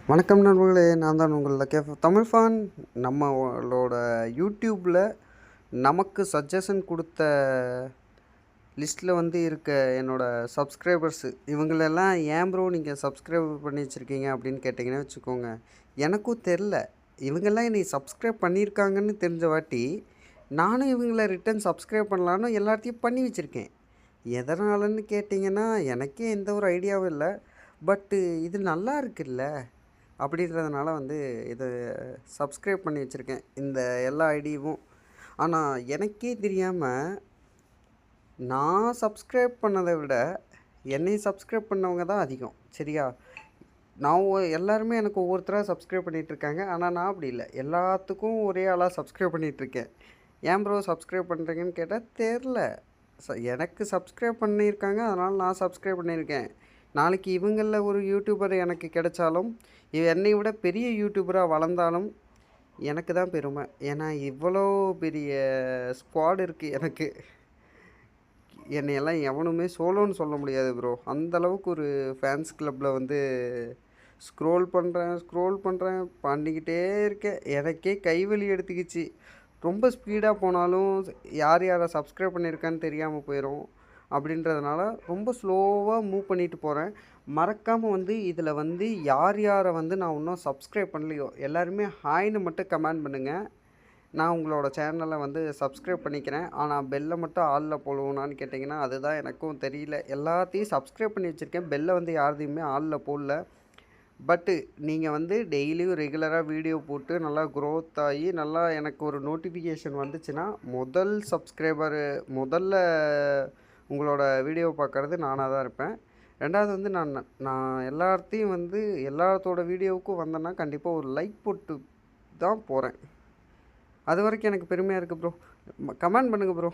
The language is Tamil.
வணக்கம் நண்பர்களே, நான் தான் உங்கள் லக்கேஃப் தமிழ் ஃபேன். நம்மளோட யூடியூப்பில் நமக்கு சஜஷன் கொடுத்த லிஸ்ட்டில் வந்து இருக்க என்னோடய சப்ஸ்கிரைபர்ஸு இவங்களெல்லாம் ஏன் ப்ரோ நீங்கள் சப்ஸ்கிரைப் பண்ணி வச்சுருக்கீங்க அப்படின்னு கேட்டிங்கன்னா வச்சுக்கோங்க, எனக்கும் தெரில. இவங்கெல்லாம் என்னை சப்ஸ்கிரைப் பண்ணியிருக்காங்கன்னு தெரிஞ்ச வாட்டி நானும் இவங்கள ரிட்டன் சப்ஸ்கிரைப் பண்ணலான்னு எல்லாத்தையும் பண்ணி வச்சுருக்கேன். எதனாலன்னு கேட்டிங்கன்னா எனக்கே எந்த ஒரு ஐடியாவும் இல்லை. பட்டு இது நல்லா இருக்குல்ல அப்படின்றதுனால வந்து இதை சப்ஸ்கிரைப் பண்ணி வச்சுருக்கேன், இந்த எல்லா ஐடியவும். ஆனால் எனக்கே தெரியாமல் நான் சப்ஸ்கிரைப் பண்ணதை விட என்னை சப்ஸ்கிரைப் பண்ணவங்க தான் அதிகம். சரியா? நான் எல்லாருமே எனக்கு ஒவ்வொருத்தராக சப்ஸ்கிரைப் பண்ணிகிட்ருக்காங்க. ஆனால் நான் அப்படி இல்லை, எல்லாத்துக்கும் ஒரே ஆளாக சப்ஸ்கிரைப் பண்ணிகிட்ருக்கேன். ஏன் ப்ரோ சப்ஸ்கிரைப் பண்ணுறீங்கன்னு கேட்டால் தெரில. எனக்கு சப்ஸ்கிரைப் பண்ணியிருக்காங்க, அதனால் நான் சப்ஸ்கிரைப் பண்ணியிருக்கேன். நாளைக்கு இவங்களில் ஒரு யூடியூபர் எனக்கு கிடைச்சாலும், என்னை விட பெரிய யூடியூபராக வளர்ந்தாலும் எனக்கு தான் பெருமை. ஏன்னா இவ்வளோ பெரிய ஸ்குவாட் இருக்குது எனக்கு. என்னையெல்லாம் எவனுமே சோலோன்னு சொல்ல முடியாது ப்ரோ. அந்தளவுக்கு ஒரு ஃபேன்ஸ் கிளப்பில் வந்து ஸ்க்ரோல் பண்ணுறேன் பண்ணிக்கிட்டே இருக்கேன். எனக்கே கைவலி எடுத்துக்கிச்சு. ரொம்ப ஸ்பீடாக போனாலும் யார் யாரை சப்ஸ்கிரைப் பண்ணியிருக்கான்னு தெரியாமல் போயிடும். அப்படின்றதுனால ரொம்ப ஸ்லோவாக மூவ் பண்ணிட்டு போகிறேன். மறக்காமல் வந்து இதில் வந்து யார் யாரை வந்து நான் இன்னும் சப்ஸ்கிரைப் பண்ணலையோ எல்லாருமே ஹாய்னு மட்டும் கமெண்ட் பண்ணுங்கள். நான் உங்களோட சேனலை வந்து சப்ஸ்கிரைப் பண்ணிக்கிறேன். ஆனால் பெல்லை மட்டும் ஆளில் போடுவோனான்னு கேட்டிங்கன்னா அதுதான் எனக்கும் தெரியல. எல்லாத்தையும் சப்ஸ்கிரைப் பண்ணி வச்சுருக்கேன், பெல்லை வந்து யாரையுமே ஆளில் போடல. பட்டு நீங்கள் வந்து டெய்லியும் ரெகுலராக வீடியோ போட்டு நல்லா க்ரோத் ஆகி நல்லா எனக்கு ஒரு நோட்டிஃபிகேஷன் வந்துச்சுன்னா முதல்ல உங்களோட வீடியோ பார்க்குறது நானாக தான் இருப்பேன். ரெண்டாவது வந்து நான் எல்லாத்தையும் வந்து எல்லாத்தோட வீடியோவுக்கும் வந்தேன்னா கண்டிப்பாக ஒரு லைக் போட்டு தான் போகிறேன். அது வரைக்கும் எனக்கு பெருமையாக இருக்குது ப்ரோ. கமெண்ட் பண்ணுங்கள் ப்ரோ.